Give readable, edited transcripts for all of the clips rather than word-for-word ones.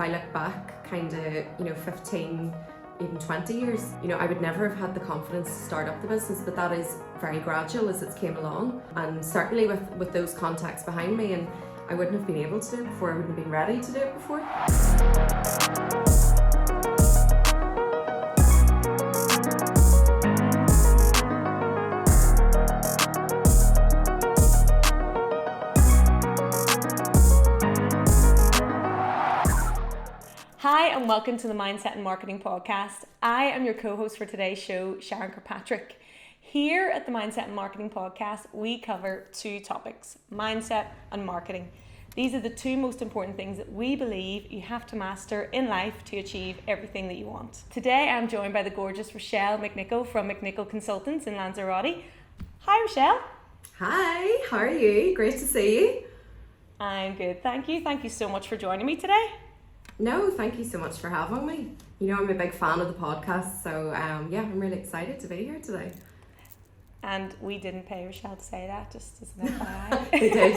if I look back kind of, 15, even 20 years, I would never have had the confidence to start up the business, but that is very gradual as it's came along. And certainly with those contacts behind me, and I wouldn't have been able to do it before, I wouldn't have been ready to do it before. Hi and welcome to the Mindset and Marketing Podcast. I am your co-host for today's show, Sharon Kirkpatrick. Here at the Mindset and Marketing Podcast, we cover two topics, mindset and marketing. These are the two most important things that we believe you have to master in life to achieve everything that you want. Today I'm joined by the gorgeous Rochelle McNicholl from McNicholl Consultants in Lanzarote. Hi Rochelle. Hi, how are you? Great to see you. I'm good, thank you. Thank you so much for joining me today. No, thank you so much for having me. I'm a big fan of the podcast, so I'm really excited to be here today. And we didn't pay Rochelle to say that, just as an FYI. They did.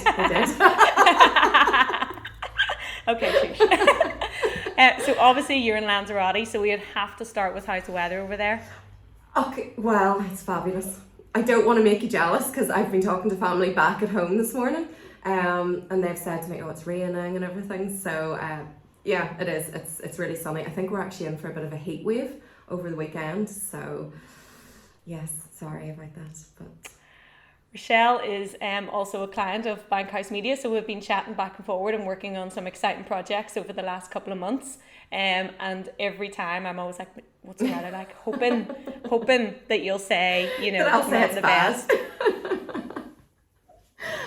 Okay, shush. So obviously you're in Lanzarote, so we'd have to start with how's the weather over there? Okay, well, it's fabulous. I don't want to make you jealous because I've been talking to family back at home this morning, and they've said to me, it's raining and everything, so yeah, it is. It's really sunny. I think we're actually in for a bit of a heat wave over the weekend. So, yes, sorry about that. But Rochelle is also a client of Bankhouse Media, so we've been chatting back and forward and working on some exciting projects over the last couple of months. And every time I'm always like, what's the weather like? Hoping that you'll say, I'll say it's the best.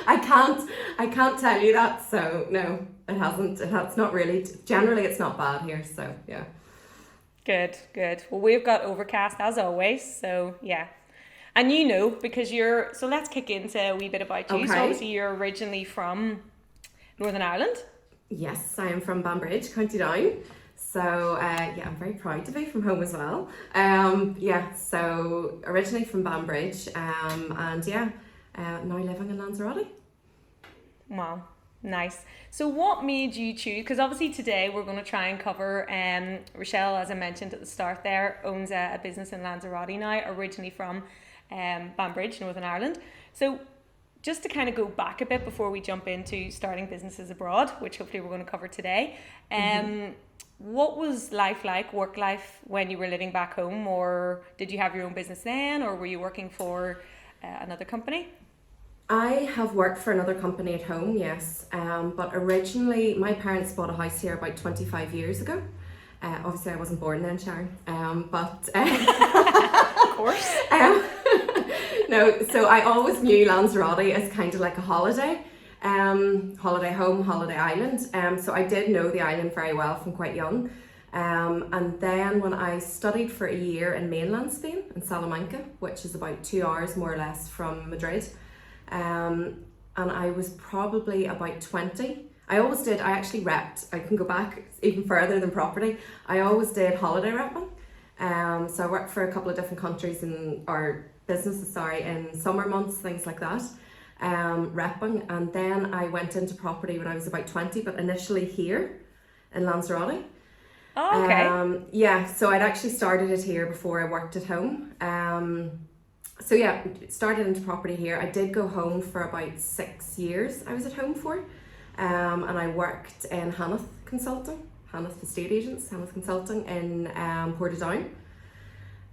I can't tell you that. So no. It hasn't. It's not really. Generally, it's not bad here. So yeah. Good. Well, we've got overcast as always. So yeah, and because you're. So let's kick into a wee bit about you. Okay. So obviously you're originally from Northern Ireland. Yes, I am from Banbridge, County Down. So I'm very proud to be from home as well. So originally from Banbridge, now living in Lanzarote. Wow. Nice. So what made you choose, because obviously today we're going to try and cover, Rochelle, as I mentioned at the start there, owns a business in Lanzarote now, originally from Banbridge, Northern Ireland. So just to kind of go back a bit before we jump into starting businesses abroad, which hopefully we're going to cover today, what was life like, work life, when you were living back home, or did you have your own business then, or were you working for another company? I have worked for another company at home, yes, but originally my parents bought a house here about 25 years ago. Obviously I wasn't born then, Sharon, but of course. No, so I always knew Lanzarote as kind of like a holiday home, holiday island. So I did know the island very well from quite young. And then when I studied for a year in mainland Spain, in Salamanca, which is about 2 hours more or less from Madrid, and I was probably about 20. I actually repped. I can go back even further than property. I always did holiday repping. So I worked for a couple of different countries in summer months, things like that, repping. And then I went into property when I was about 20, but initially here in Lanzarote. Oh, okay. So I'd actually started it here before I worked at home. Started into property here. I did go home for about 6 years. I was at home for, and I worked in Hanneth Estate Agents, Hanneth Consulting in Portadown.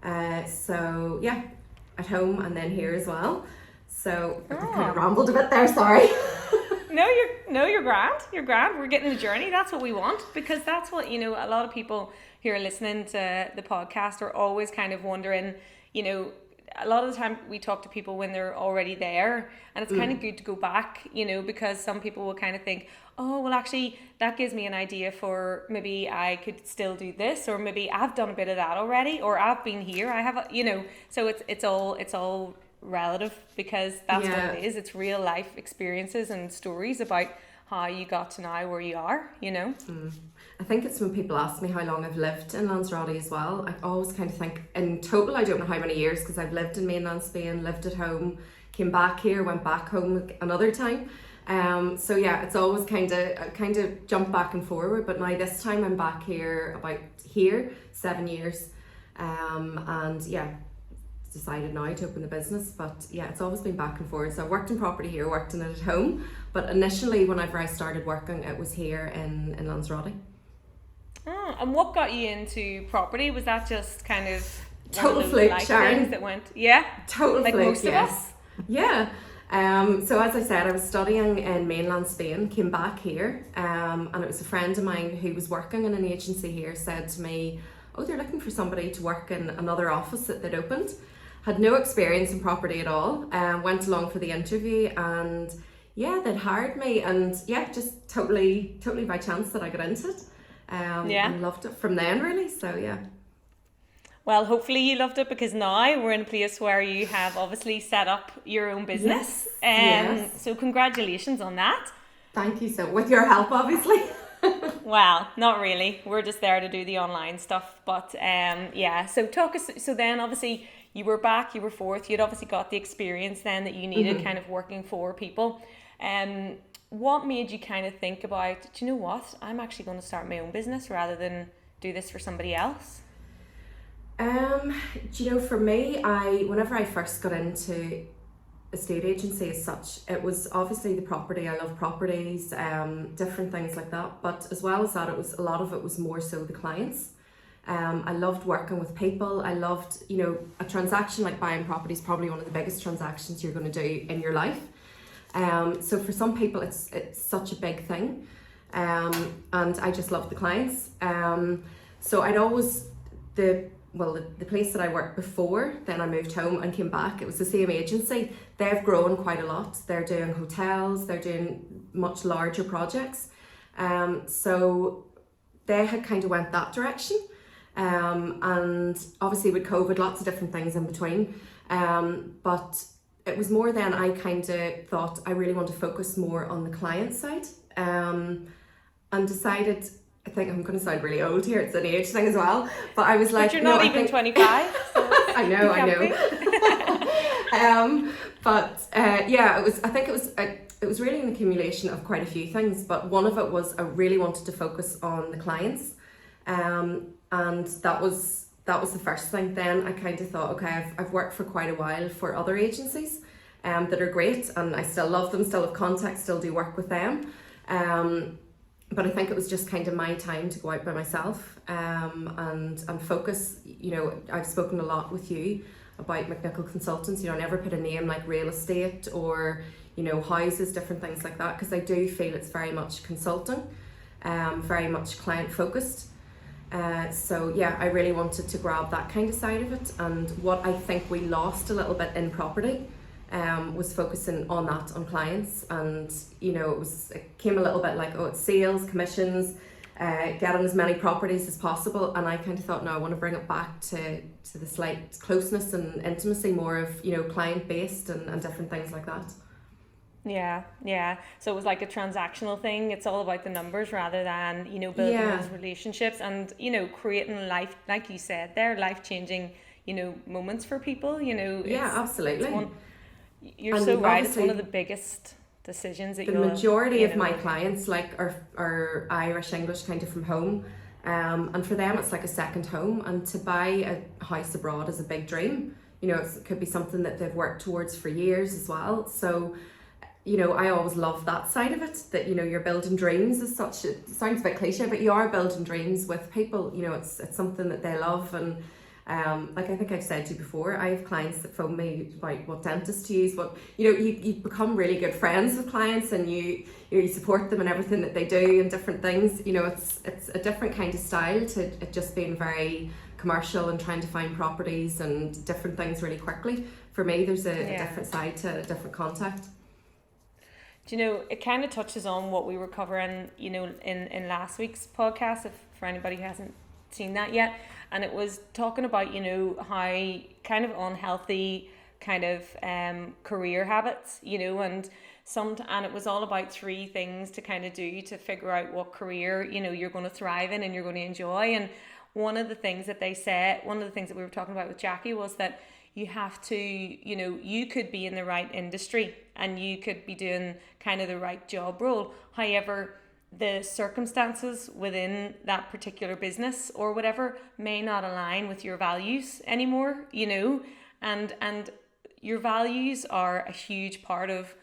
At home and then here as well. So I kind of rambled a bit there. Sorry. No, you're grand. You're grand. We're getting the journey. That's what we want, because that's what a lot of people who are listening to the podcast are always kind of wondering. A lot of the time we talk to people when they're already there, and it's kind of good to go back, because some people will kind of think, oh, well, actually that gives me an idea for maybe I could still do this, or maybe I've done a bit of that already, or I've been here, I have, so it's all relative, because that's what it is. It's real life experiences and stories about how you got to now where you are, I think it's when people ask me how long I've lived in Lanzarote as well. I always kind of think in total, I don't know how many years, because I've lived in mainland Spain, lived at home, came back here, went back home another time. So yeah, it's always kind of jump back and forward. But now this time I'm back here 7 years, and yeah, decided now to open the business. But yeah, it's always been back and forward. So I've worked in property here, worked in it at home, but initially whenever I started working, it was here in Lanzarote. Oh, and what got you into property? Was that just kind of total fluke, Sharon? That went, yeah, total like fluke, most of yes. us. Yeah. So as I said, I was studying in mainland Spain, came back here, and it was a friend of mine who was working in an agency here said to me, oh, they're looking for somebody to work in another office that they'd opened. Had no experience in property at all. Went along for the interview, and yeah, they'd hired me, and yeah, just totally by chance that I got into it. And loved it from then, really. So yeah. Well, hopefully you loved it, because now we're in a place where you have obviously set up your own business. Yes. So congratulations on that. Thank you. So with your help, obviously. Well, not really. We're just there to do the online stuff. But yeah, so talk us. So then obviously you were back, you were forth, you'd obviously got the experience then that you needed kind of working for people. What made you kind of think about, do you know what, I'm actually going to start my own business rather than do this for somebody else? Do you know, for me, whenever I first got into estate agency as such, it was obviously the property. I love properties, different things like that. But as well as that, a lot of it was more so the clients. I loved working with people. I loved, you know, a transaction like buying property is probably one of the biggest transactions you're going to do in your life. So for some people, it's such a big thing, and I just love the clients. So I'd always the place that I worked before, then I moved home and came back. It was the same agency. They've grown quite a lot. They're doing hotels. They're doing much larger projects. So they had kind of went that direction. And obviously with COVID, lots of different things in between. But it was more then I kind of thought I really want to focus more on the client side, and decided, I think I'm going to sound really old here, it's an age thing as well, but I was like, but you're not even 25. So I know. Yeah, it was really an accumulation of quite a few things, but one of it was I really wanted to focus on the clients, and that was the first thing. Then I kind of thought, okay, I've worked for quite a while for other agencies that are great, and I still love them, still have contact, still do work with them. But I think it was just kind of my time to go out by myself and focus. You know, I've spoken a lot with you about McNicholl Consultants. You know, I never put a name like real estate or, you know, houses, different things like that, because I do feel it's very much consulting, very much client focused. So yeah, I really wanted to grab that kind of side of it. And what I think we lost a little bit in property was focusing on that, on clients. And you know, it came a little bit like, oh, it's sales, commissions, getting as many properties as possible. And I kind of thought, no, I want to bring it back to the slight closeness and intimacy, more of, you know, client based and different things like that. Yeah. So it was like a transactional thing. It's all about the numbers rather than, you know, building those relationships and, you know, creating life, like you said, they're life-changing, you know, moments for people, you know. Absolutely. You're so right. It's one of the biggest decisions that the majority of my clients like are Irish, English, kind of from home. And for them, it's like a second home. And to buy a house abroad is a big dream. You know, it could be something that they've worked towards for years as well. So, you know, I always love that side of it, that, you know, you're building dreams as such. It sounds a bit cliche, but you are building dreams with people. You know, it's something that they love. And like I think I've said to you before, I have clients that phone me about what dentist to use, but you know, you become really good friends with clients, and you support them in everything that they do and different things. You know, it's a different kind of style to it just being very commercial and trying to find properties and different things really quickly. For me, there's a different side to a different contact. Do you know, it kind of touches on what we were covering, you know, in last week's podcast, for anybody who hasn't seen that yet. And it was talking about, you know, how kind of unhealthy kind of career habits, you know, and it was all about 3 things to kind of do to figure out what career, you know, you're going to thrive in and you're going to enjoy. And one of the things that we were talking about with Jackie was that, you have to, you know, you could be in the right industry and you could be doing kind of the right job role. However, the circumstances within that particular business or whatever may not align with your values anymore, you know, and your values are a huge part of,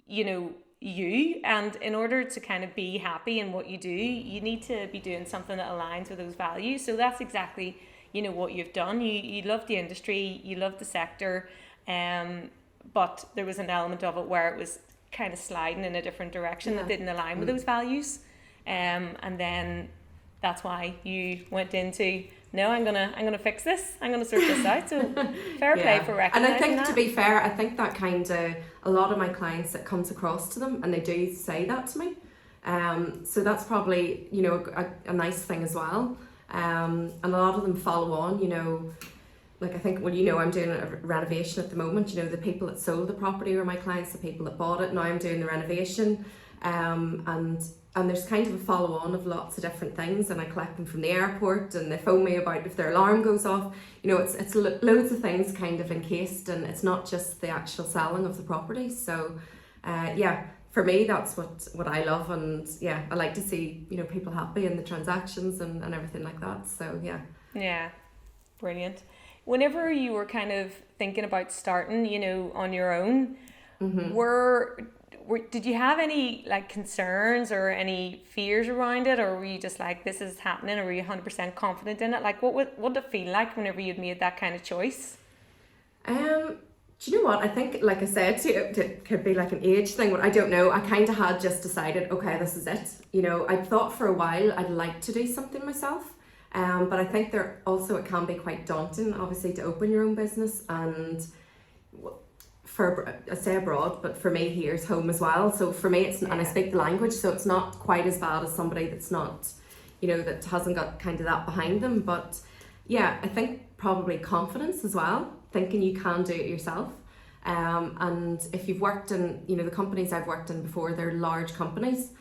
you know, you. And in order to kind of be happy in what you do, you need to be doing something that aligns with those values. So that's exactly, you know, what you've done. You love the industry, you love the sector, but there was an element of it where it was kind of sliding in a different direction that didn't align with those values, and then that's why you went into, no, I'm gonna fix this, I'm gonna sort this out. So fair play for recognizing and I think that. To be fair, I think that kind of, a lot of my clients, it comes across to them and they do say that to me, so that's probably, you know, a nice thing as well, and a lot of them follow on, you know. Like, I think, well, you know, I'm doing a renovation at the moment. You know, the people that sold the property were my clients, the people that bought it. Now I'm doing the renovation, and there's kind of a follow on of lots of different things. And I collect them from the airport, and they phone me about if their alarm goes off. You know, it's loads of things kind of encased, and it's not just the actual selling of the property. So, for me, that's what I love, and I like to see, you know, people happy in the transactions and everything like that. So yeah, brilliant. Whenever you were kind of thinking about starting, you know, on your own, did you have any like concerns or any fears around it, or were you just like, this is happening, or were you 100% confident in it? Like, what did it feel like whenever you'd made that kind of choice? Do you know what? I think, like I said, it could be like an age thing. I don't know. I kind of had just decided, okay, this is it. You know, I thought for a while I'd like to do something myself. But I think it can be quite daunting, obviously, to open your own business, and I say abroad, but for me here's home as well. So for me, and I speak the language, so it's not quite as bad as somebody that's not, you know, that hasn't got kind of that behind them. But I think probably confidence as well, thinking you can do it yourself. And if you've worked in, you know, the companies I've worked in before, they're large companies,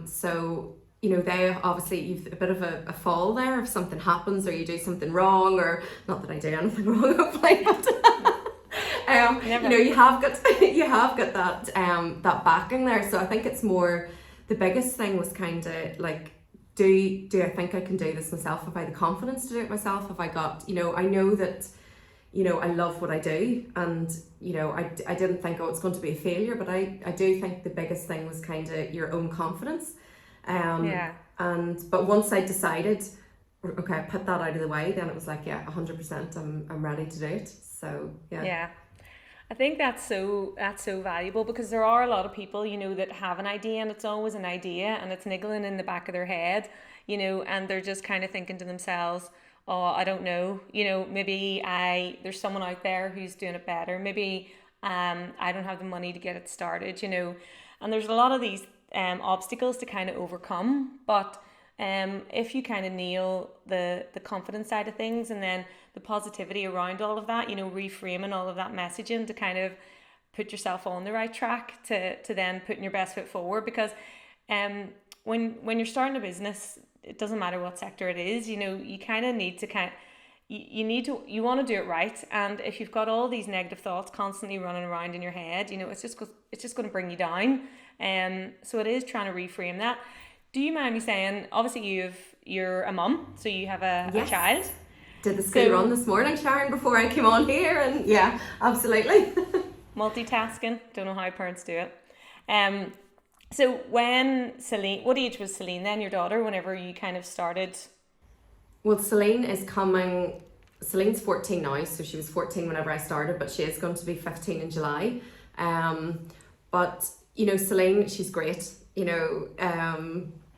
so you know, they obviously, you've a bit of a fall there if something happens or you do something wrong, or not that I do anything wrong, hopefully, but you know, you have got that backing there. So I think it's more, the biggest thing was kind of like, do I think I can do this myself? Have I the confidence to do it myself? Have I got, you know, I know that, you know, I love what I do, and you know, I didn't think, it's going to be a failure, but I do think the biggest thing was kind of your own confidence. But once I decided, okay, I put that out of the way, then it was like, 100%, I'm ready to do it. So I think that's so valuable, because there are a lot of people, you know, that have an idea, and it's always an idea, and it's niggling in the back of their head, you know, and they're just kind of thinking to themselves, oh, I don't know, you know, maybe there's someone out there who's doing it better, maybe I don't have the money to get it started, you know. And there's a lot of these obstacles to kind of overcome, but if you kind of nail the confidence side of things, and then the positivity around all of that, you know, reframing all of that messaging to kind of put yourself on the right track to then putting your best foot forward. Because when you're starting a business, it doesn't matter what sector it is, you know, you kind of need to you want to do it right. And if you've got all these negative thoughts constantly running around in your head, you know, it's just going to bring you down. So it is trying to reframe that. Do you mind me saying, obviously you're a mum, so you have a child. Did the school run this morning, Sharon, before I came on here, and absolutely. Multitasking, don't know how parents do it. So when Celine, what age was Celine then, your daughter, whenever you kind of started? Well, Celine's 14 now, so she was 14 whenever I started, but she is going to be 15 in July. But you know, Celine, she's great. You know,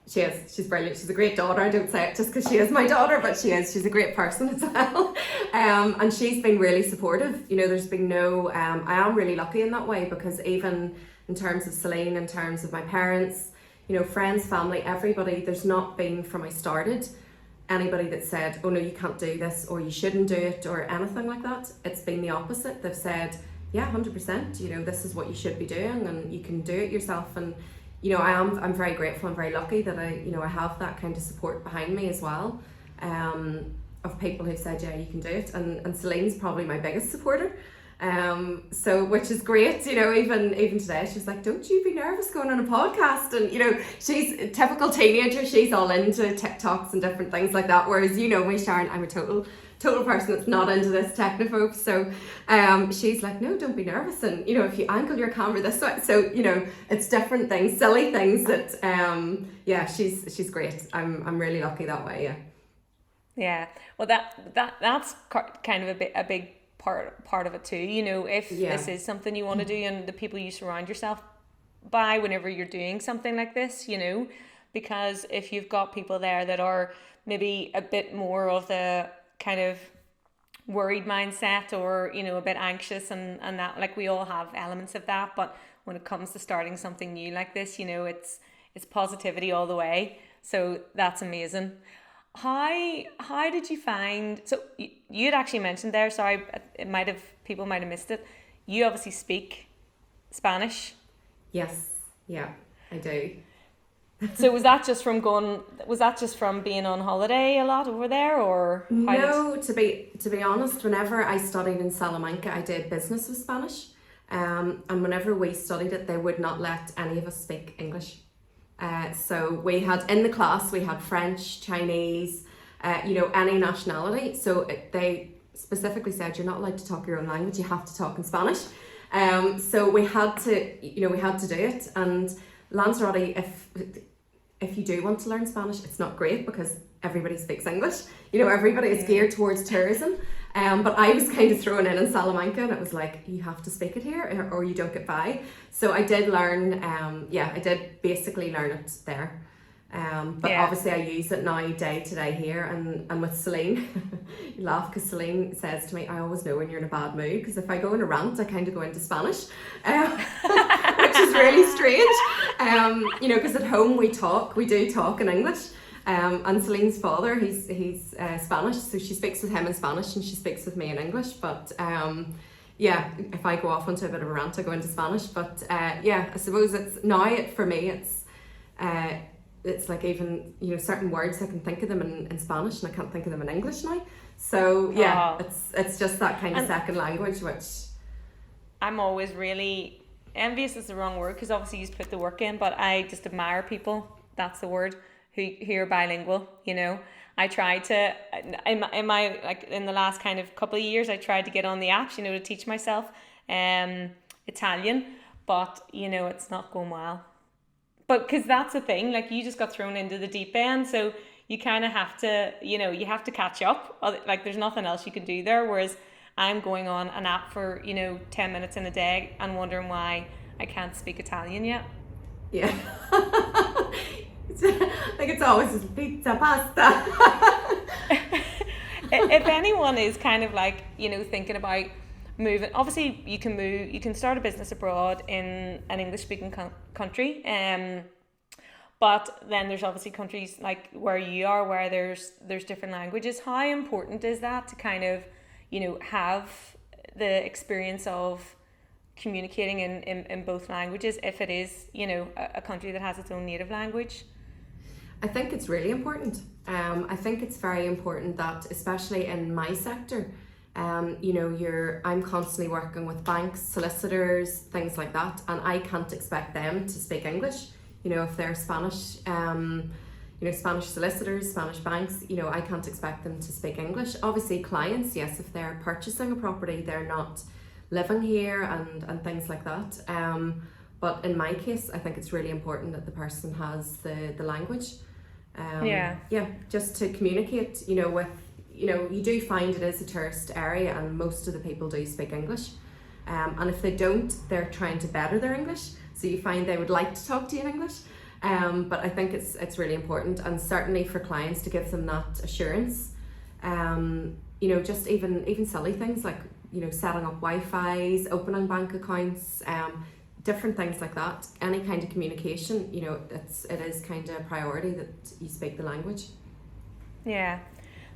she's brilliant. She's a great daughter. I don't say it just because she is my daughter, but she's a great person as well. And she's been really supportive. You know, there's been no, I am really lucky in that way, because even in terms of Celine, in terms of my parents, you know, friends, family, everybody, there's not been, from I started, anybody that said, oh no, you can't do this, or you shouldn't do it, or anything like that. It's been the opposite. They've said, 100%, you know, this is what you should be doing, and you can do it yourself. And you know, I'm very grateful and very lucky that I have that kind of support behind me as well. of people who said, yeah, you can do it, and Celine's probably my biggest supporter. So which is great, you know, even today she's like, don't you be nervous going on a podcast, and you know, she's a typical teenager, she's all into TikToks and different things like that, whereas you know me, Sharon, I'm a total person that's not into this technophobe. So she's like, no, don't be nervous, and you know, if you angle your camera this way, so you know, it's different things, silly things that yeah, she's great. I'm really lucky that way. Yeah, well that's kind of a big part of it too, you know, if this is something you want to do, and the people you surround yourself by whenever you're doing something like this, you know, because if you've got people there that are maybe a bit more of the kind of worried mindset, or you know, a bit anxious, and that, like, we all have elements of that, but when it comes to starting something new like this, you know, it's positivity all the way, so that's amazing. How did you find, so you had actually mentioned there, sorry, people might have missed it, you obviously speak Spanish? Yes, yeah, I do. So was that just from being on holiday a lot over there, or no? To be honest, whenever I studied in Salamanca, I did business with Spanish, and whenever we studied it, they would not let any of us speak English. So we had, in the class, we had French, Chinese, you know, any nationality. So they specifically said, you're not allowed to talk your own language, you have to talk in Spanish. So we had to do it. And Lanzarote, if you do want to learn Spanish, it's not great because everybody speaks English. You know, everybody is geared towards tourism. But I was kind of thrown in Salamanca, and it was like, you have to speak it here or you don't get by. So I did learn, I did basically learn it there. But obviously I use it now day to day here, and with Celine, you laugh because Celine says to me, I always know when you're in a bad mood, because if I go in a rant, I kind of go into Spanish, which is really strange. You know, because at home we do talk in English. And Celine's father, he's Spanish, so she speaks with him in Spanish and she speaks with me in English. But if I go off onto a bit of a rant, I go into Spanish. But I suppose for me it's like, even, you know, certain words I can think of them in Spanish and I can't think of them in English now. So it's just that kind of second language, which I'm always really envious is the wrong word, because obviously you put the work in, but I just admire people, that's the word, who are bilingual, you know. I tried to, in the last kind of couple of years, I tried to get on the apps, you know, to teach myself Italian, but, you know, it's not going well. But because that's the thing, like, you just got thrown into the deep end, so you kind of have to, you know, you have to catch up. Like, there's nothing else you can do there, whereas I'm going on an app for, you know, 10 minutes in a day and wondering why I can't speak Italian yet. Yeah. Like, it's always pizza, pasta. If anyone is kind of like, you know, thinking about moving, obviously you can start a business abroad in an English speaking country, but then there's obviously countries like where you are, where there's different languages. How important is that to kind of, you know, have the experience of communicating in both languages, if it is, you know, a country that has its own native language? I think it's really important. I think it's very important that, especially in my sector, you know, I'm constantly working with banks, solicitors, things like that, and I can't expect them to speak English. You know, if they're Spanish, you know, Spanish solicitors, Spanish banks, you know, I can't expect them to speak English. Obviously, clients, yes, if they're purchasing a property, they're not living here and things like that. But in my case, I think it's really important that the person has the language. Just to communicate, you know, with, you know, you do find it is a tourist area and most of the people do speak English. And if they don't, they're trying to better their English. So you find they would like to talk to you in English. But I think it's really important, and certainly for clients, to give them that assurance. You know, just even silly things like, you know, setting up Wi-Fi's, opening bank accounts, different things like that. Any kind of communication, you know, it is kind of a priority that you speak the language. Yeah.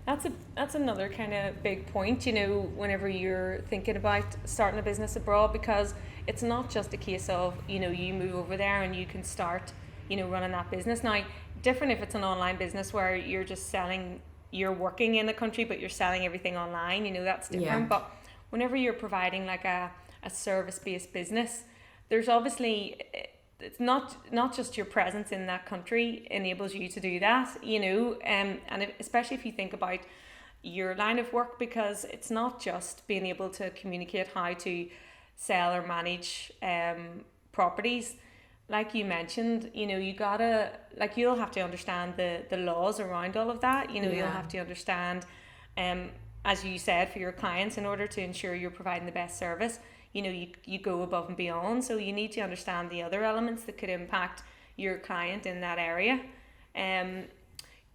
That's another kind of big point, you know, whenever you're thinking about starting a business abroad, because it's not just a case of, you know, you move over there and you can start, you know, running that business. Now, different if it's an online business where you're just selling you're working in the country but you're selling everything online, you know, that's different. Yeah. But whenever you're providing like a service-based business, there's obviously, it's not just your presence in that country enables you to do that, you know, and especially if you think about your line of work, because it's not just being able to communicate how to sell or manage properties. Like you mentioned, you know, you gotta, like, you'll have to understand the laws around all of that, you know. You'll have to understand, as you said, for your clients, in order to ensure you're providing the best service, you know, you go above and beyond. So you need to understand the other elements that could impact your client in that area.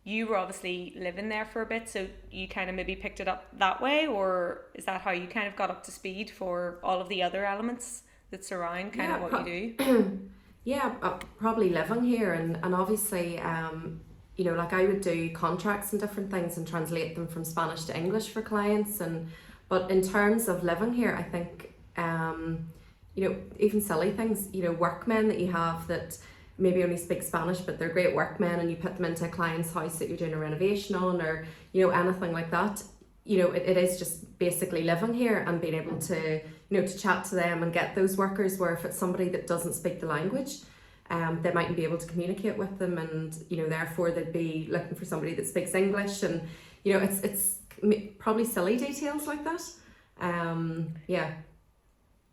You were obviously living there for a bit, so you kind of maybe picked it up that way, or is that how you kind of got up to speed for all of the other elements that surround kind of what you do? Yeah, probably living here, and obviously, you know, like I would do contracts and different things and translate them from Spanish to English for clients, but in terms of living here, I think, you know, even silly things, you know, workmen that you have that maybe only speak Spanish, but they're great workmen, and you put them into a client's house that you're doing a renovation on, or, you know, anything like that. You know, it is just basically living here and being able to, you know, to chat to them and get those workers, where if it's somebody that doesn't speak the language, they mightn't be able to communicate with them, and, you know, therefore they'd be looking for somebody that speaks English, and, you know, it's probably silly details like that. Yeah.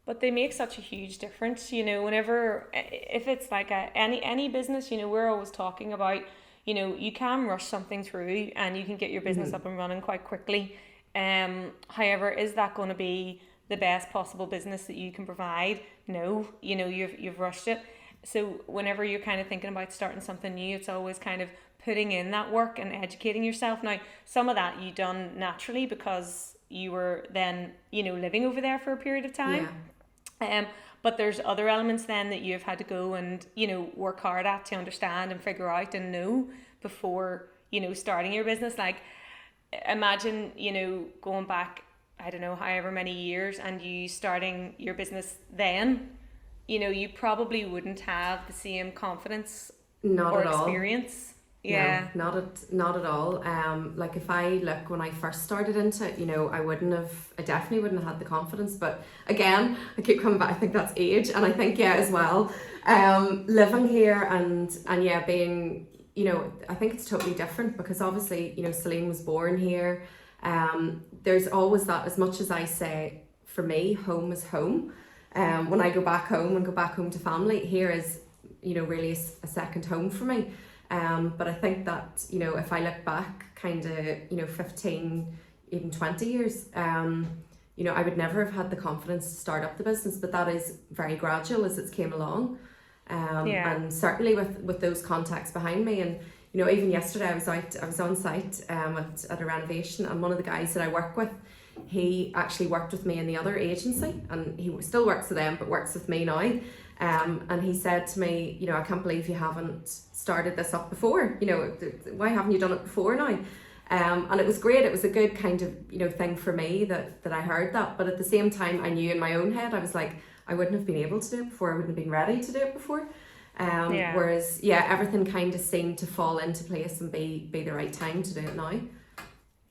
But they make such a huge difference, you know, whenever, if it's like any business, you know, we're always talking about, you know, you can rush something through and you can get your business up and running quite quickly. However, is that going to be the best possible business that you can provide? No, you know, you've rushed it. So whenever you're kind of thinking about starting something new, it's always kind of putting in that work and educating yourself. Now, some of that you done naturally because you were then, you know, living over there for a period of time. Yeah. But there's other elements then that you've had to go and, you know, work hard at to understand and figure out and know before, you know, starting your business. Like, imagine, you know, going back, I don't know, however many years, and you starting your business then, you know, you probably wouldn't have the same confidence or experience. Yeah. No, not at all. Like, if I look when I first started into it, you know, I definitely wouldn't have had the confidence. But again, I keep coming back, I think that's age, and I think, yeah, as well, living here and yeah, being, you know, I think it's totally different, because obviously, you know, Celine was born here. There's always that, as much as I say, for me, home is home. When I go back home to family, here is, you know, really a second home for me. But I think that, you know, if I look back kind of, you know, 15, even 20 years, you know, I would never have had the confidence to start up the business, but that is very gradual as it's came along. And certainly with those contacts behind me, and, you know, even yesterday I was on site at a renovation, and one of the guys that I work with, he actually worked with me in the other agency, and he still works for them but works with me now. And he said to me, you know, I can't believe you haven't started this up before, you know, why haven't you done it before now? And it was great. It was a good kind of, you know, thing for me that I heard that. But at the same time, I knew in my own head, I was like, I wouldn't have been able to do it before. I wouldn't have been ready to do it before. Whereas, yeah, everything kind of seemed to fall into place and be the right time to do it now.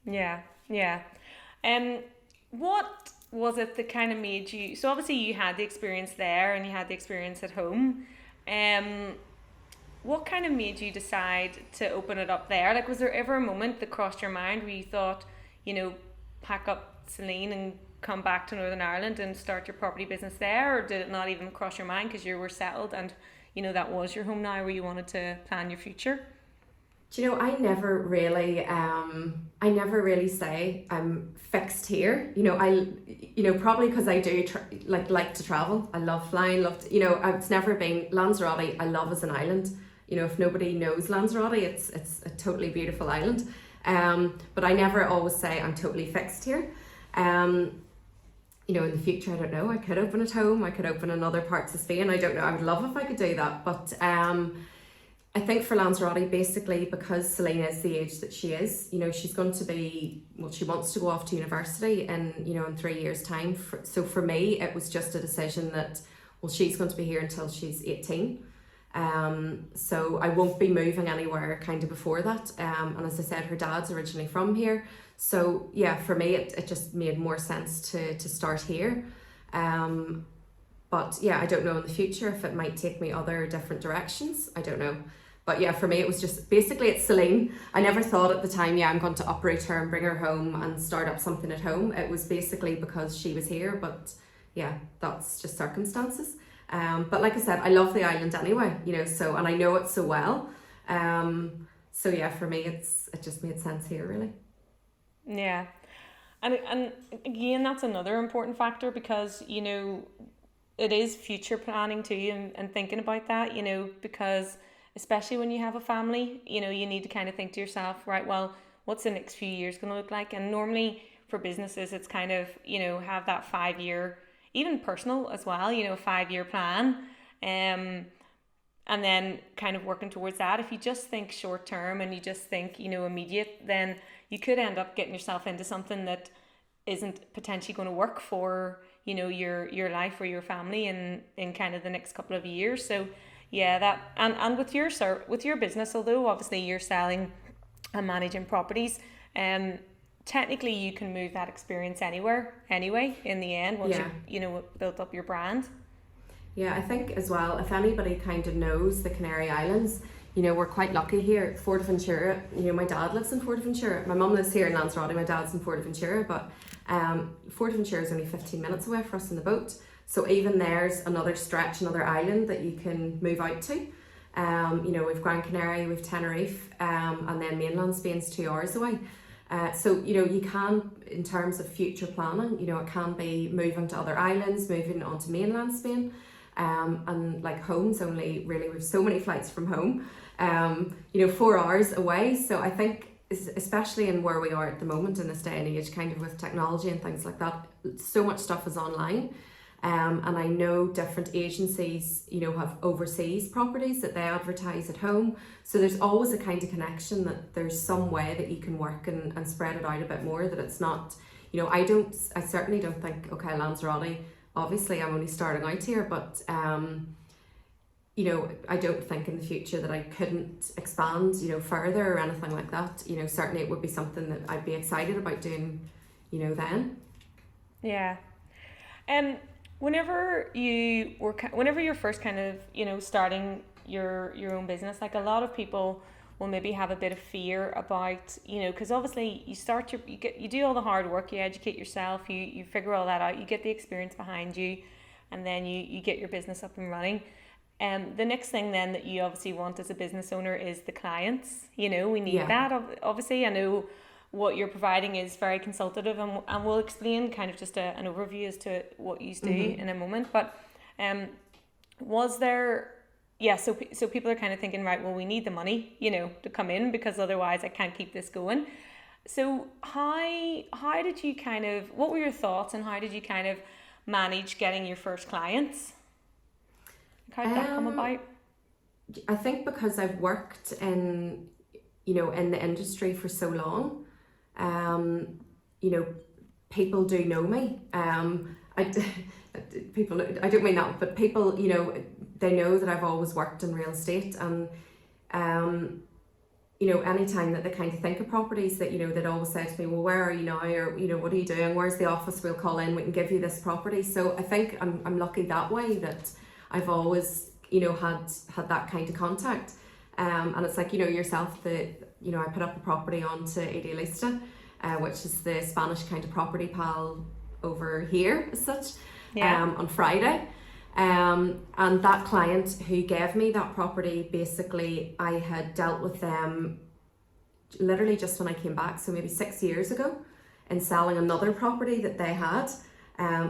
Yeah. What was it that kind of made you, so obviously you had the experience there and you had the experience at home. What kind of made you decide to open it up there? Like, was there ever a moment that crossed your mind where you thought, you know, pack up Celine and come back to Northern Ireland and start your property business there? Or did it not even cross your mind because you were settled and, you know, that was your home now, where you wanted to plan your future? Do you know, I never really say I'm fixed here. You know, probably because I do like to travel. I love flying. You know, it's never been Lanzarote. I love as an island. You know, if nobody knows Lanzarote, it's a totally beautiful island. But I never always say I'm totally fixed here. You know, in the future, I don't know. I could open at home. I could open in other parts of Spain. I don't know. I would love if I could do that, but I think for Lanzarote, basically, because Celine is the age that she is, you know, she's going to be, well, she wants to go off to university in 3 years' time. So for me, it was just a decision that, well, she's going to be here until she's 18. So I won't be moving anywhere kind of before that. And as I said, her dad's originally from here. So yeah, for me, it just made more sense to start here. But yeah, I don't know in the future if it might take me other different directions. I don't know. But yeah, for me, it was just, basically it's Celine. I never thought at the time, yeah, I'm going to uproot her and bring her home and start up something at home. It was basically because she was here, but yeah, that's just circumstances. But like I said, I love the island anyway, you know, so, and I know it so well. So yeah, for me, it just made sense here, really. Yeah. And again, that's another important factor, because, you know, it is future planning too, and thinking about that, you know, because especially when you have a family, you know, you need to kind of think to yourself, right, well, what's the next few years going to look like? And normally for businesses, it's kind of, you know, have that 5 year, even personal as well, you know, 5 year plan. And then kind of working towards that. If you just think short term and you just think, you know, immediate, then you could end up getting yourself into something that isn't potentially going to work for, you know, your life or your family in kind of the next couple of years. So yeah, that, and with your business, although obviously you're selling and managing properties, technically you can move that experience anywhere anyway in the end, once you've, you know, built up your brand. Yeah, I think as well, if anybody kind of knows the Canary Islands, you know, we're quite lucky here. Fuerteventura, you know, my dad lives in Fuerteventura. My mum lives here in Lanzarote, my dad's in Fuerteventura, but Fuerteventura is only 15 minutes away for us in the boat. So even there's another stretch, another island that you can move out to. You know, we've Gran Canaria, we've Tenerife, and then mainland Spain's 2 hours away. So, you know, you can, in terms of future planning, you know, it can be moving to other islands, moving on to mainland Spain. And like home's only really, we've so many flights from home, you know, 4 hours away. So I think, especially in where we are at the moment in this day and age, kind of with technology and things like that, so much stuff is online. And I know different agencies, you know, have overseas properties that they advertise at home. So there's always a kind of connection that there's some way that you can work and spread it out a bit more, that it's not, you know, I certainly don't think, okay, Lanzarote, obviously I'm only starting out here, but you know, I don't think in the future that I couldn't expand, you know, further or anything like that. You know, certainly it would be something that I'd be excited about doing, you know, then. Yeah. Whenever you're first kind of, you know, starting your own business, like a lot of people will maybe have a bit of fear about, you know, because obviously you do all the hard work, you educate yourself, you figure all that out, you get the experience behind you, and then you get your business up and running. The next thing then that you obviously want as a business owner is the clients. You know, we need that. Obviously, I know what you're providing is very consultative, and we'll explain kind of just an overview as to what you do in a moment. But was there, so people are kind of thinking, right, well, we need the money, you know, to come in, because otherwise I can't keep this going. So how did you kind of, what were your thoughts, and how did you kind of manage getting your first clients? How did that come about? I think because I've worked in, you know, in the industry for so long, you know, people do know me. I don't mean that, but people, you know, they know that I've always worked in real estate, and you know, anytime that they kind of think of properties, that, you know, they'd always say to me, well, where are you now, or, you know, what are you doing, where's the office, we'll call in, we can give you this property. So I think I'm lucky that way, that I've always, you know, had that kind of contact. And it's like, you know, yourself, you know, I put up a property onto Idealista, which is the Spanish kind of property pal over here as such, on Friday. And that client who gave me that property, basically I had dealt with them literally just when I came back, so maybe 6 years ago, in selling another property that they had.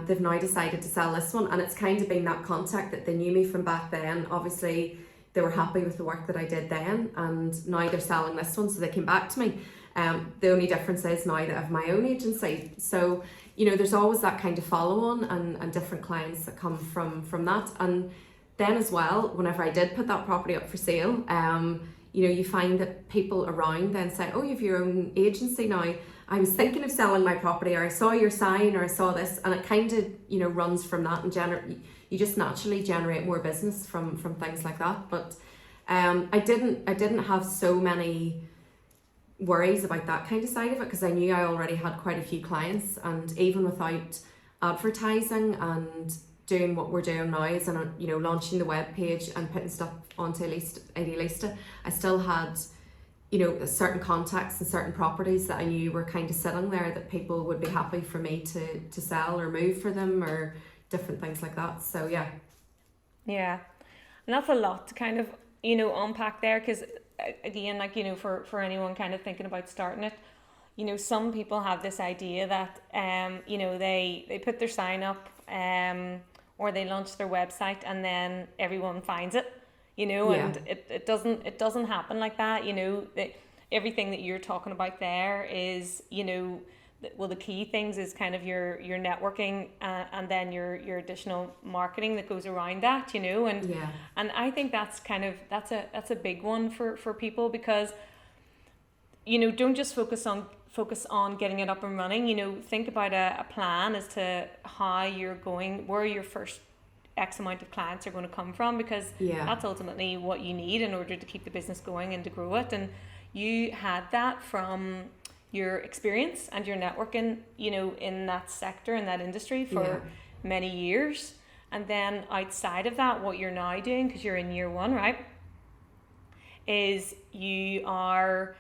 They've now decided to sell this one, and it's kind of been that contact that they knew me from back then. Obviously they were happy with the work that I did then, and now they're selling this one, so they came back to me. The only difference is now that I have my own agency. So, you know, there's always that kind of follow-on and different clients that come from that. And then as well, whenever I did put that property up for sale, you know, you find that people around then say, oh, you have your own agency now. I was thinking of selling my property, or I saw your sign, or I saw this, and it kind of, you know, runs from that. And you just naturally generate more business from things like that. But I didn't have so many worries about that kind of side of it, because I knew I already had quite a few clients, and even without advertising and doing what we're doing now, is, and you know, launching the web page and putting stuff onto Idealista, I still had, you know, certain contacts and certain properties that I knew were kind of sitting there that people would be happy for me to sell or move for them, or different things like that. So yeah. Yeah, and that's a lot to kind of, you know, unpack there, because again, like, you know, for anyone kind of thinking about starting it, you know, some people have this idea that you know, they put their sign up or they launch their website and then everyone finds it, you know, Yeah. and it doesn't happen like that. You know, everything that you're talking about there is, you know, well, the key things is kind of your networking and then your additional marketing that goes around that, you know, and Yeah. and I think that's kind of that's a big one for people, because, you know, don't just focus on getting it up and running. You know, think about a plan as to how you're going, where your first X amount of clients are going to come from, because Yeah. that's ultimately what you need in order to keep the business going and to grow it. And you had that from your experience and your networking, you know, in that sector, in that industry for many years. And then outside of that, what you're now doing, because you're in year one, right, is you are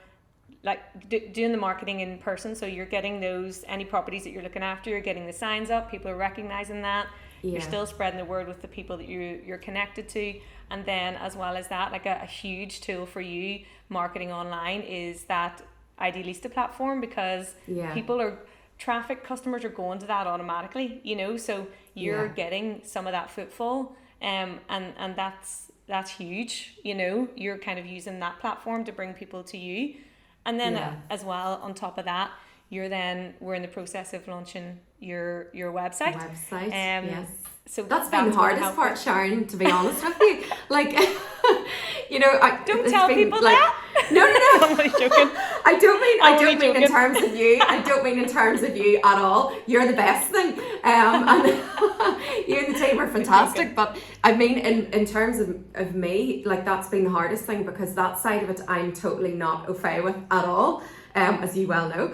like doing the marketing in person. So you're getting those, any properties that you're looking after, you're getting the signs up, people are recognizing that. You're still spreading the word with the people that you're connected to. And then as well as that, like a huge tool for you marketing online is that Idealista platform, because customers are going to that automatically, you know, so you're getting some of that footfall, and that's huge, you know, you're kind of using that platform to bring people to you. And then as well, on top of that, we're in the process of launching your website. Yes. So that's been the hardest part, Sharon, to be honest with you. Like, you know, don't tell people like, that. No. I'm only joking. I don't mean in terms of you. I don't mean in terms of you at all. You're the best thing. And you and the team are fantastic. But I mean, in terms of me, like, that's been the hardest thing, because that side of it I'm totally not au fait with at all. As you well know.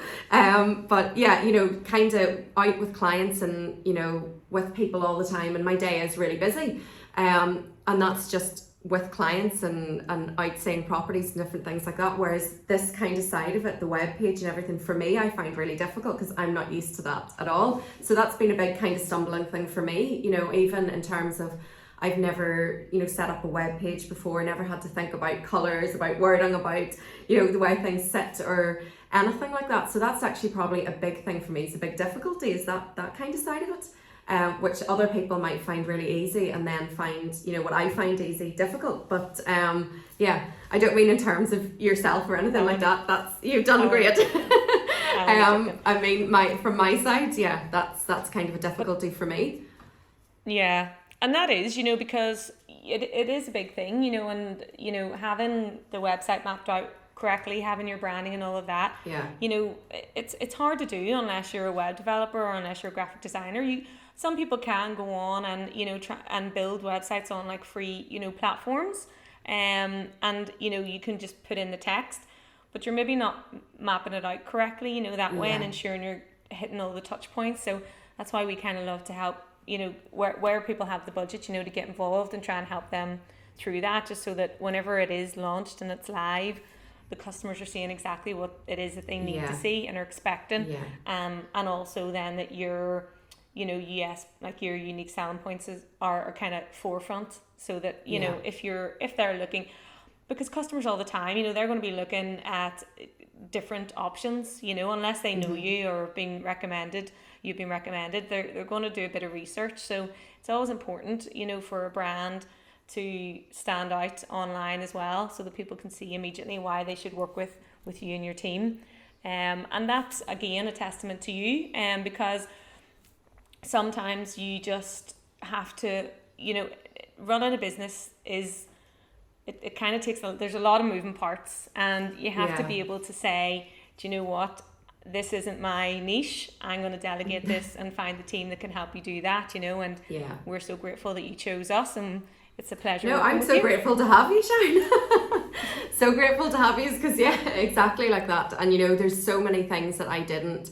But yeah, you know, kind of out with clients and, you know, with people all the time, and my day is really busy. And that's just with clients and out seeing properties and different things like that. Whereas this kind of side of it, the web page and everything, for me, I find really difficult, because I'm not used to that at all. So that's been a big kind of stumbling thing for me, you know, even in terms of, I've never, you know, set up a web page before, never had to think about colours, about wording, about, you know, the way things sit or anything like that. So that's actually probably a big thing for me. It's a big difficulty, is that kind of side of it, which other people might find really easy, and then find, you know, what I find easy difficult. But yeah, I don't mean in terms of yourself or anything like that. That's, you've done great. I mean, from my side, yeah, that's kind of a difficulty for me. Yeah. And that is, you know, because it is a big thing, you know, and, you know, having the website mapped out correctly, having your branding and all of that, you know, it's hard to do unless you're a web developer or unless you're a graphic designer. Some people can go on and, you know, try and build websites on like free, you know, platforms, and, you know, you can just put in the text, but you're maybe not mapping it out correctly, you know, that way, and ensuring you're hitting all the touch points. So that's why we kind of love to help, you know, where people have the budget, you know, to get involved and try and help them through that, just so that whenever it is launched and it's live, the customers are seeing exactly what it is that they need to see and are expecting. And also then that your, you know, like your unique selling points are kind of forefront, so that, you know, if they're looking, because customers all the time, you know, they're going to be looking at different options, you know, unless they know you or you've been recommended, they're going to do a bit of research. So it's always important, you know, for a brand to stand out online as well, so that people can see immediately why they should work with you and your team. And that's again a testament to you, because sometimes you just have to, you know, running a business is, it kind of takes, there's a lot of moving parts, and you have to be able to say, do you know what, this isn't my niche, I'm going to delegate this and find the team that can help you do that, and we're so grateful that you chose us, and it's a pleasure. No, I'm so grateful to have you, Sharon. So grateful to have you, because exactly like that. And there's so many things that I didn't,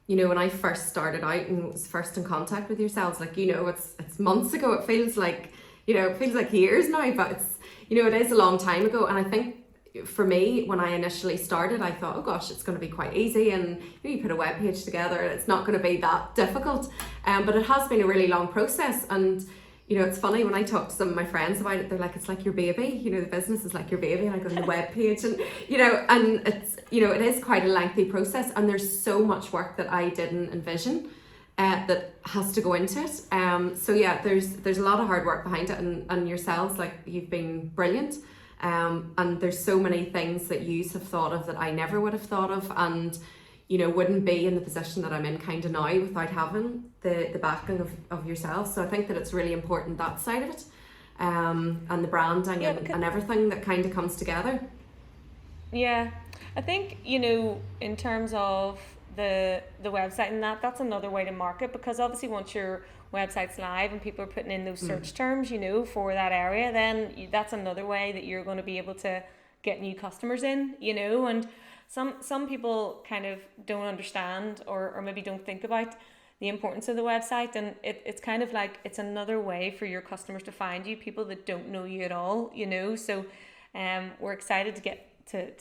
when I first started out and was first in contact with yourselves, like, it's months ago. It feels like, it feels like years now, but it's, it is a long time ago. And I think for me, when I initially started, I thought, oh gosh, it's going to be quite easy, and you put a web page together and it's not going to be that difficult. But it has been a really long process. And it's funny when I talk to some of my friends about it, they're like, it's like your baby, the business is like your baby. And I go on the web page, and and it's, it is quite a lengthy process, and there's so much work that I didn't envision that has to go into it. So there's a lot of hard work behind it, and yourselves, like, you've been brilliant. And there's so many things that you have thought of that I never would have thought of, and wouldn't be in the position that I'm in kind of now without having the backing of yourself. So I think that it's really important, that side of it, and the branding and everything that kind of comes together. Yeah, I think in terms of the website and that's another way to market, because obviously once your website's live and people are putting in those search terms for that area, then that's another way that you're going to be able to get new customers in, and some people kind of don't understand or maybe don't think about the importance of the website, and it's kind of like it's another way for your customers to find you, people that don't know you at all, so we're excited to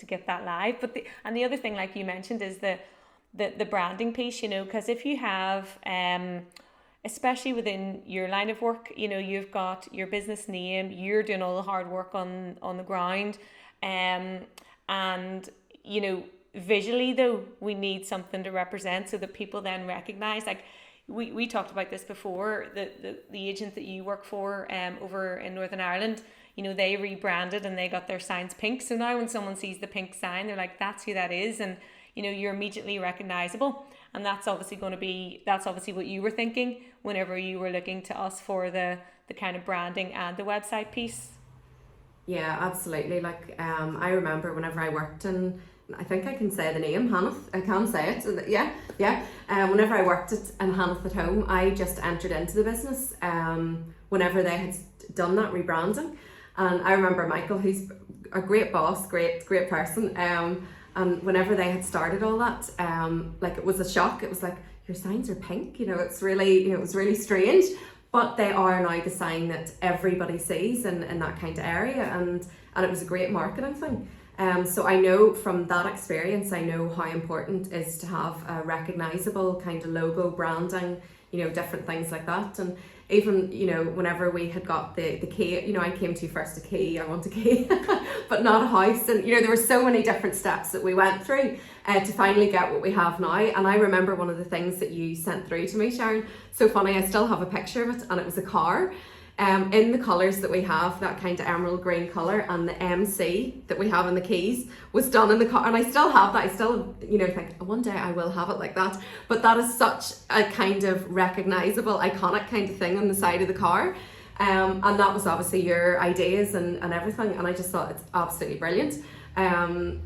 get that live. But the other thing, like you mentioned, is the branding piece, because if you have especially within your line of work, you've got your business name, you're doing all the hard work on the ground, and visually though, we need something to represent so that people then recognize, like we talked about this before, the agent that you work for over in Northern Ireland, they rebranded and they got their signs pink, so now when someone sees the pink sign, they're like, that's who that is, and you're immediately recognizable. And that's obviously what you were thinking whenever you were looking to us for the kind of branding and the website piece. Yeah, absolutely. Like I remember whenever I worked in, I think I can say the name, Hannah. I can say it. Yeah. Whenever I worked in Hannah at Home, I just entered into the business whenever they had done that rebranding. And I remember Michael, who's a great boss, great person. And whenever they had started all that, like, it was a shock. It was like, your signs are pink. It's really, it was really strange. But they are now the sign that everybody sees in that kind of area, and it was a great marketing thing. So I know from that experience, I know how important it is to have a recognisable kind of logo, branding, different things like that. And even, whenever we had got the key, I came to you first, a key, I want a key, but not a house. And, there were so many different steps that we went through to finally get what we have now. And I remember one of the things that you sent through to me, Sharon, so funny, I still have a picture of it, and it was a car. In the colours that we have, that kind of emerald green colour, and the MC that we have in the keys was done in the car, and I still have that. I still, think one day I will have it like that. But that is such a kind of recognisable, iconic kind of thing on the side of the car. And that was obviously your ideas and everything, and I just thought it's absolutely brilliant. And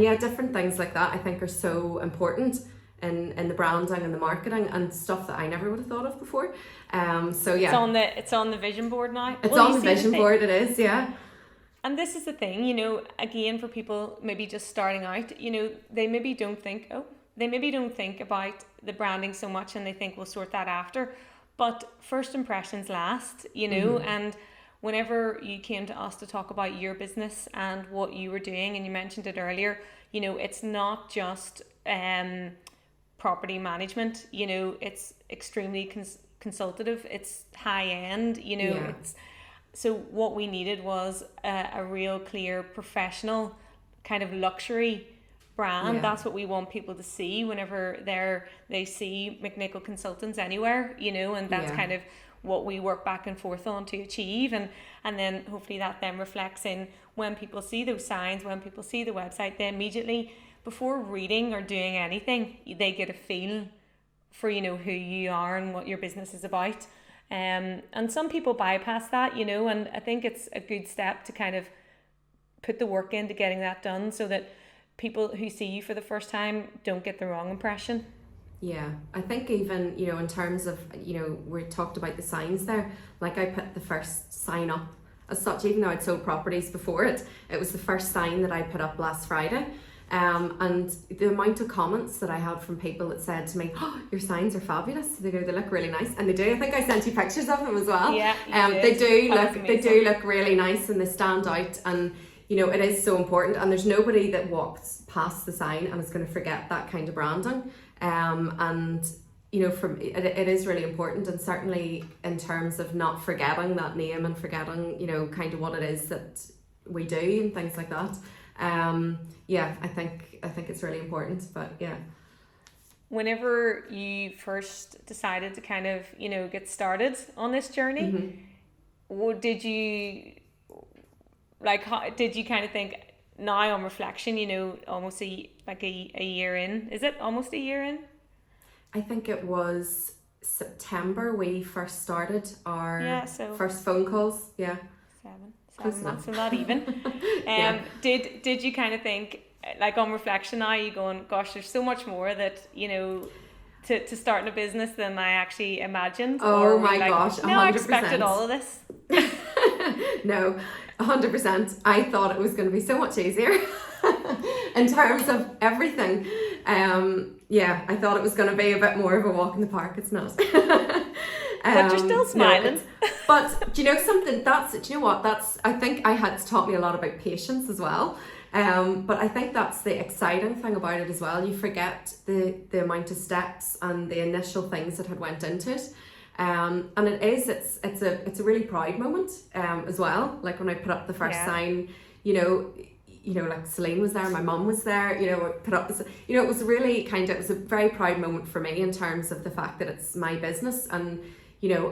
yeah, different things like that I think are so important in the branding and the marketing and stuff that I never would have thought of before. So yeah, it's on the vision board now. It's on the vision board. It is, yeah. And this is the thing, again, for people maybe just starting out, they maybe don't think about the branding so much, and they think we'll sort that after. But first impressions last, and whenever you came to us to talk about your business and what you were doing, and you mentioned it earlier, it's not just property management, it's extremely consultative, it's high end, it's, so what we needed was a real clear professional kind of luxury brand. Yeah. That's what we want people to see whenever they see McNicholl Consultants anywhere, and that's kind of what we work back and forth on to achieve, and then hopefully that then reflects in when people see those signs, when people see the website, they immediately, before reading or doing anything, they get a feel for who you are and what your business is about. And some people bypass that, and I think it's a good step to kind of put the work into getting that done, so that people who see you for the first time don't get the wrong impression. Yeah, I think even, in terms of, we talked about the signs there, like I put the first sign up as such, even though I'd sold properties before it was the first sign that I put up last Friday. And the amount of comments that I had from people that said to me, "Oh, your signs are fabulous. They look really nice," and they do. I think I sent you pictures of them as well. Yeah, they do look really nice, and they stand out. And it is so important. And there's nobody that walks past the sign and is going to forget that kind of branding. And it is really important, and certainly in terms of not forgetting that name and forgetting kind of what it is that we do and things like that. I think it's really important. But yeah, whenever you first decided to kind of get started on this journey, did you kind of think, now on reflection, almost a year in, is it almost a year in? I think it was September we first started our first phone calls. Yeah. 7 months, so not even. Did you kind of think, like, on reflection now, you going, gosh, there's so much more that to starting a business than I actually imagined? Oh my gosh, 100%. No, I expected all of this. No, 100%. I thought it was going to be so much easier in terms of everything. I thought it was going to be a bit more of a walk in the park. It's not. But you're still smiling. No, but do you know something? I think I had taught me a lot about patience as well. But I think that's the exciting thing about it as well. You forget the amount of steps and the initial things that had went into it. And it's a really proud moment as well. Like when I put up the first sign, like Celine was there, my mum was there, put up this, it was really it was a very proud moment for me in terms of the fact that it's my business. And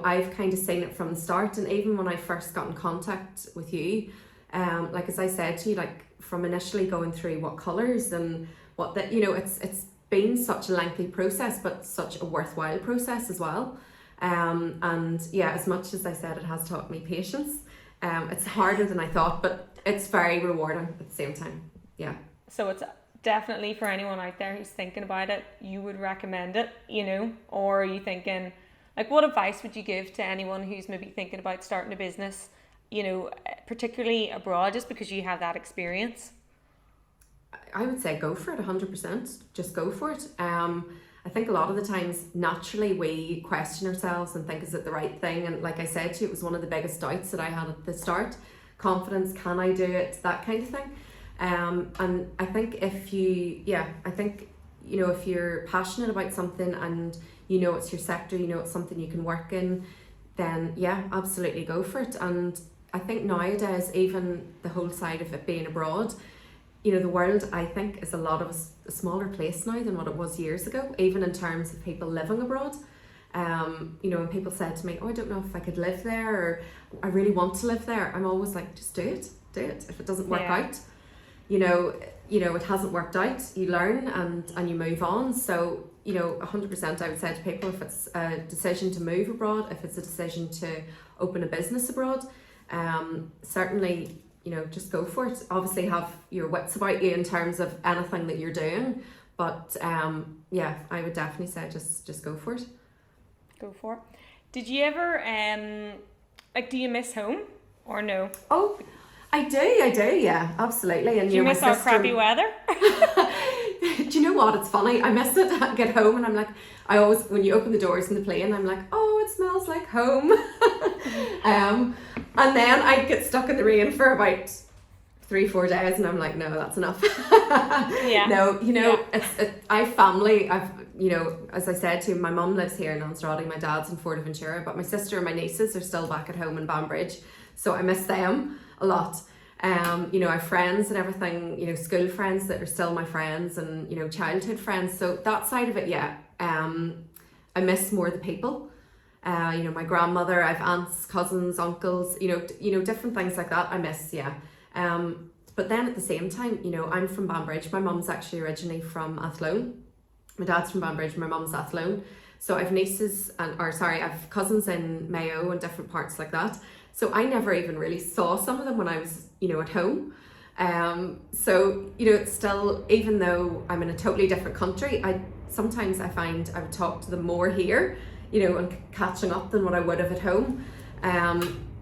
I've kind of seen it from the start. And even when I first got in contact with you, like as I said to you, like from initially going through what colours and what that, it's been such a lengthy process, but such a worthwhile process as well. And yeah, as much as I said it has taught me patience, it's harder than I thought, but it's very rewarding at the same time. Yeah. So it's definitely, for anyone out there who's thinking about it, you would recommend it, or are you thinking, like, what advice would you give to anyone who's maybe thinking about starting a business, particularly abroad, just because you have that experience? I would say go for it 100%. Just go for it. I think a lot of the times, naturally, we question ourselves and think, is it the right thing? And like I said to you, it was one of the biggest doubts that I had at the start. Confidence, can I do it? That kind of thing. And I think if you're passionate about something and it's your sector, it's something you can work in, then yeah, absolutely go for it. And I think nowadays, even the whole side of it being abroad, the world, I think, is a smaller place now than what it was years ago, even in terms of people living abroad. When people said to me, oh, I don't know if I could live there, or I really want to live there, I'm always like, just do it. If it doesn't work out, it hasn't worked out, you learn and you move on. So 100% I would say to people, if it's a decision to move abroad, if it's a decision to open a business abroad, certainly just go for it. Obviously have your wits about you in terms of anything that you're doing, but I would definitely say just go for it. Go for it. Did you ever do you miss home or no? Oh, I do, yeah, absolutely. And do you miss our crappy weather? Do you know what? It's funny. I miss it. I get home and I'm like, I always, when you open the doors in the plane, I'm like, oh, it smells like home. And then I get stuck in the rain for about 3-4 days and I'm like, no, that's enough. Yeah. No, I have family. As I said to you, my mum lives here in Lanzarote, my dad's in Fuerteventura, but my sister and my nieces are still back at home in Banbridge. So I miss them a lot. I have friends and everything, school friends that are still my friends and, childhood friends. So that side of it, yeah, I miss more the people. My grandmother, I have aunts, cousins, uncles, different things like that I miss, yeah. But then at the same time, I'm from Banbridge. My mum's actually originally from Athlone. My dad's from Banbridge, my mum's Athlone. So I've I've cousins in Mayo and different parts like that. So I never even really saw some of them when I was, at home. So, it's still, even though I'm in a totally different country, sometimes I find I would talk to them more here, and catching up than what I would have at home.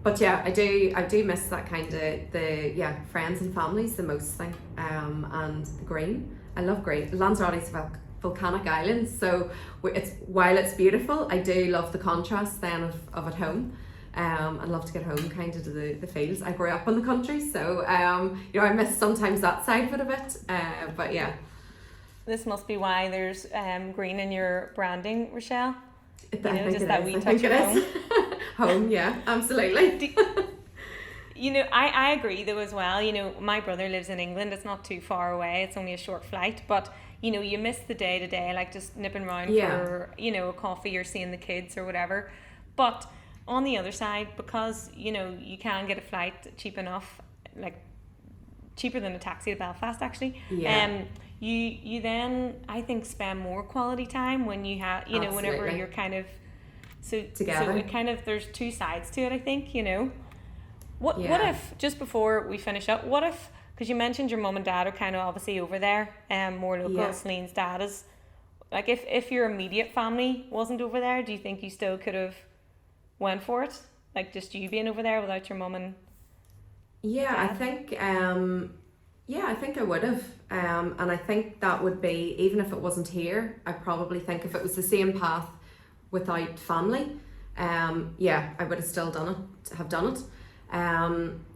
But yeah, I do miss that kind of friends and families the most thing. And the green. I love green. Lanzarote is a volcanic island, so while it's beautiful, I do love the contrast then of at home. I'd love to get home kind of to the fields. I grew up in the country, so I miss sometimes that side of it a bit. But yeah. This must be why there's green in your branding, Rochelle. I think it is. Home, yeah, absolutely. I agree though as well. My brother lives in England. It's not too far away. It's only a short flight, but you miss the day to day, like just nipping around for a coffee or seeing the kids or whatever. But on the other side, because you can get a flight cheap enough, like cheaper than a taxi to Belfast actually. Yeah. You then I think spend more quality time when you have whenever you're kind of together. So it kind of, there's two sides to it, I think. What if, just before we finish up, what if, because you mentioned your mum and dad are kind of obviously over there, more local. Celine's dad is, like, if your immediate family wasn't over there, do you think you still could have went for it, like just you being over there without your mum and dad? I think I would have, and I think that would be, even if it wasn't here, I probably think if it was the same path without family, I would have still done it.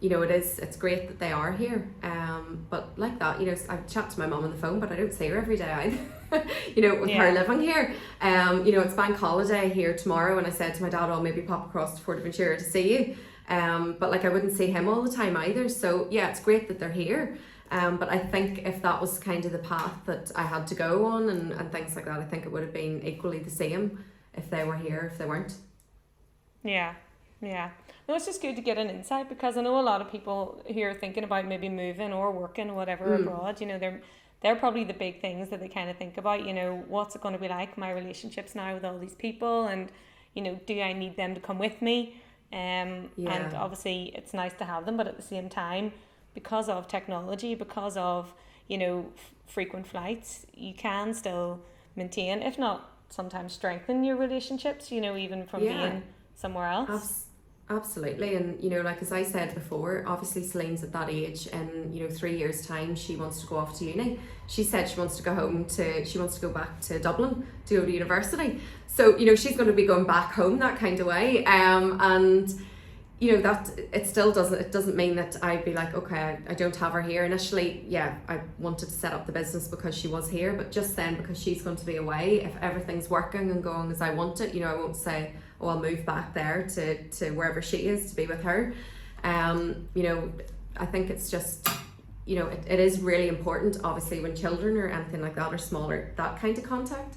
It's great that they are here, but like that, I chat to my mum on the phone, but I don't see her every day either. With her living here, it's bank holiday here tomorrow, and I said to my dad, I'll maybe pop across to Fuerteventura to see you, but like I wouldn't see him all the time either. So yeah, it's great that they're here, but I think if that was kind of the path that I had to go on and things like that, I think it would have been equally the same if they were here, if they weren't. Yeah. No, it's just good to get an insight, because I know a lot of people who are thinking about maybe moving or working, whatever, abroad, they're probably the big things that they kind of think about, what's it going to be like, my relationships now with all these people, and, do I need them to come with me? And obviously it's nice to have them, but at the same time, because of technology, because of, frequent flights, you can still maintain, if not sometimes strengthen your relationships, even from being somewhere else. Absolutely. And like as I said before, obviously Celine's at that age, and 3 years time she wants to go off to uni. She said she wants to go back to Dublin to go to university, so she's going to be going back home that kind of way, and that it doesn't mean that I'd be like, okay, I don't have her here. Initially, I wanted to set up the business because she was here, but just then, because she's going to be away, if everything's working and going as I want it, I won't say, oh, I'll move back there to wherever she is to be with her. I think it's just, it is really important, obviously, when children or anything like that are smaller, that kind of contact.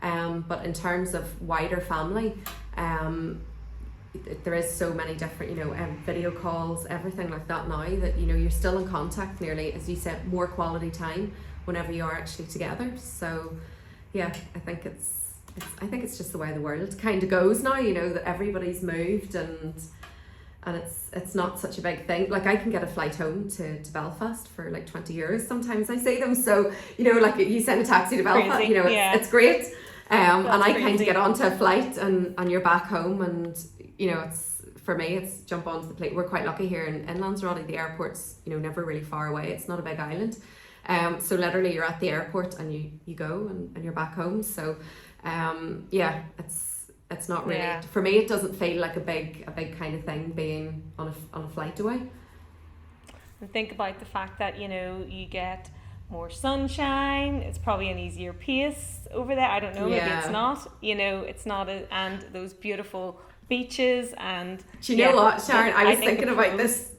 But in terms of wider family, there is so many different, video calls, everything like that now, that, you're still in contact nearly, as you said, more quality time whenever you are actually together. So yeah, I think it's just the way the world kind of goes now, that everybody's moved, and it's not such a big thing. Like, I can get a flight home to Belfast for like 20 euros sometimes I see them, so like you send a taxi to Belfast, it's great, and I kind of get onto a flight and you're back home, and it's, for me, it's jump onto the plane. We're quite lucky here in Lanzarote. The airport's never really far away. It's not a big island, so literally you're at the airport and you go and you're back home. So it's not really, for me, it doesn't feel like a big kind of thing being on a flight away. And think about the fact that you get more sunshine. It's probably an easier pace over there. I don't know, maybe it's not. It's not and those beautiful beaches. And do you know what, Sharon? I was thinking about this.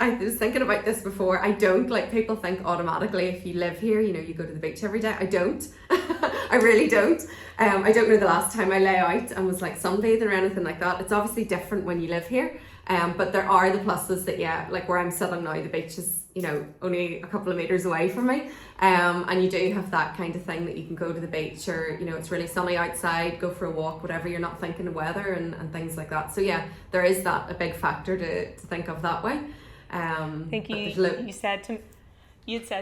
I was thinking about this before. I don't, like, people think automatically if you live here, you go to the beach every day. I don't. I really don't. I don't know the last time I lay out and was like sunbathing or anything like that. It's obviously different when you live here. But there are the pluses that, like where I'm sitting now, the beach is, only a couple of meters away from me. And you do have that kind of thing that you can go to the beach, or, it's really sunny outside, go for a walk, whatever, you're not thinking of weather and things like that. So yeah, there is that, a big factor to think of that way. I think you said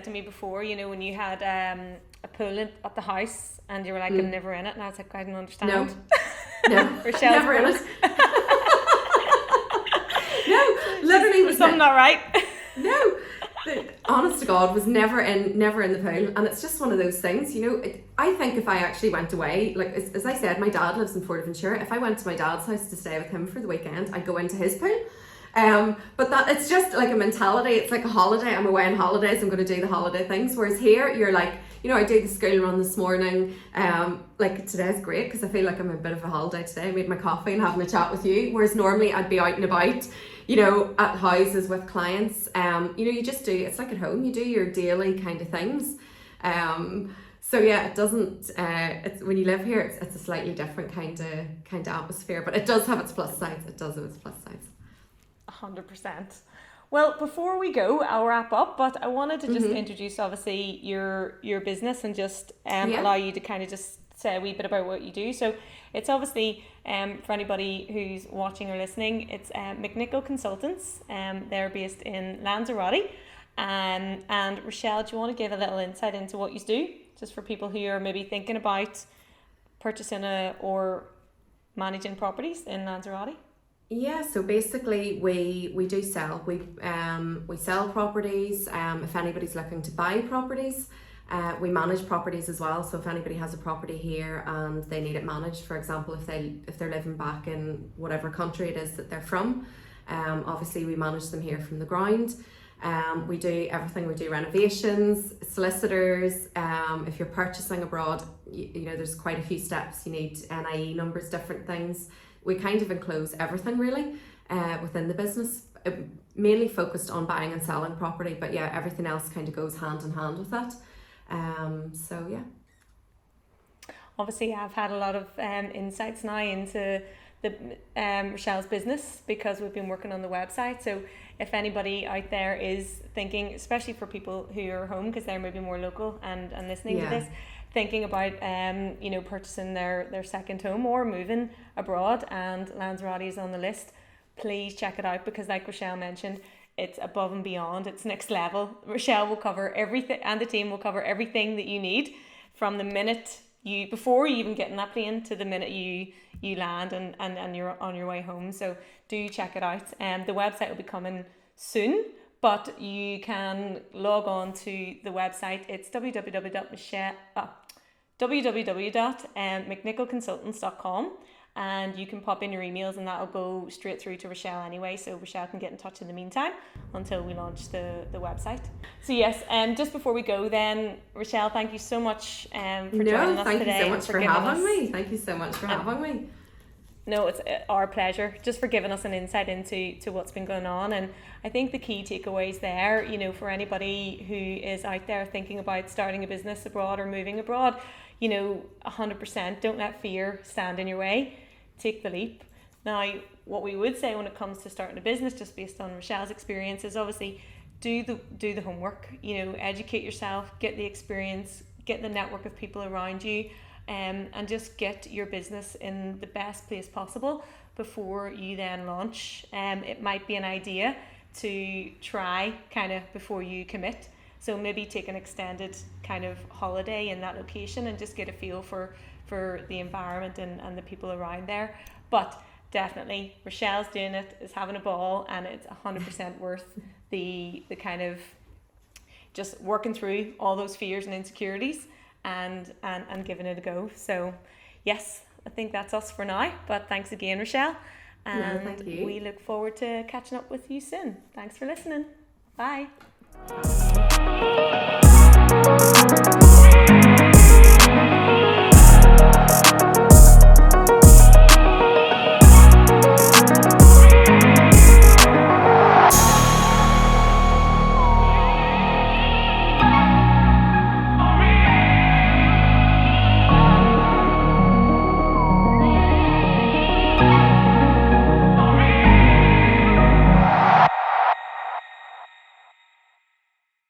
to me before, you know, when you had a pool at the house and you were like, I'm never in it, and I was like, I don't understand. No, Rochelle's never in it. No, literally was something not right. No, honest to God, was never in the pool, and it's just one of those things, you know. I think if I actually went away, like as I said, my dad lives in Fuerteventura. If I went to my dad's house to stay with him for the weekend, I'd go into his pool. But that it's just like a mentality. It's like a holiday. I'm away on holidays. I'm going to do the holiday things. Whereas here, you're like, you know, I did the school run this morning. Like today's great because I feel like I'm a bit of a holiday today. I made my coffee and having a chat with you. Whereas normally I'd be out and about, you know, at houses with clients. You know, you just do. It's like at home. You do your daily kind of things. So yeah, it doesn't. It's when you live here, it's a slightly different kind of atmosphere. But it does have its plus sides. 100%. Well, before we go, I'll wrap up, but I wanted to just introduce obviously your business and just allow you to kind of just say a wee bit about what you do. So it's obviously for anybody who's watching or listening, it's McNicholl Consultants. They're based in Lanzarote. And Rochelle, do you want to give a little insight into what you do, just for people who are maybe thinking about purchasing or managing properties in Lanzarote? Yeah, so basically we do sell. We sell properties. If anybody's looking to buy properties, we manage properties as well. So if anybody has a property here and they need it managed, for example, if they're living back in whatever country it is that they're from, obviously we manage them here from the ground. We do everything. We do renovations, solicitors. If you're purchasing abroad, you know there's quite a few steps. You need NIE numbers, different things. We kind of enclose everything really within the business, mainly focused on buying and selling property, but yeah, everything else kind of goes hand in hand with that. So yeah. Obviously, I've had a lot of insights now into the Rochelle's business because we've been working on the website. So if anybody out there is thinking, especially for people who are home because they're maybe more local and listening to this, thinking about you know, purchasing their second home or moving abroad and Lanzarote is on the list, please check it out because like Rochelle mentioned, it's above and beyond, it's next level. Rochelle will cover everything and the team will cover everything that you need from the minute before you even get in that plane to the minute you land and you're on your way home. So do check it out. The website will be coming soon, but you can log on to the website. It's www.mcnicholconsultants.com, and you can pop in your emails and that'll go straight through to Rochelle anyway, so Rochelle can get in touch in the meantime until we launch the website. So yes, just before we go then, Rochelle, thank you so much for joining us today. Thank you so much for having me. Thank you so much for having me. No, it's our pleasure, just for giving us an insight into what's been going on. And I think the key takeaways there, you know, for anybody who is out there thinking about starting a business abroad or moving abroad, you know, 100%, don't let fear stand in your way. Take the leap. Now, what we would say when it comes to starting a business, just based on Rochelle's experience, is obviously do the homework, you know, educate yourself, get the experience, get the network of people around you, and just get your business in the best place possible before you then launch. It might be an idea to try kind of before you commit. So maybe take an extended kind of holiday in that location and just get a feel for the environment and the people around there. But definitely Rochelle's doing it, is having a ball, and it's 100% worth the kind of just working through all those fears and insecurities and giving it a go. So yes, I think that's us for now, but thanks again, Rochelle, and thank you. We look forward to catching up with you soon. Thanks for listening. Bye.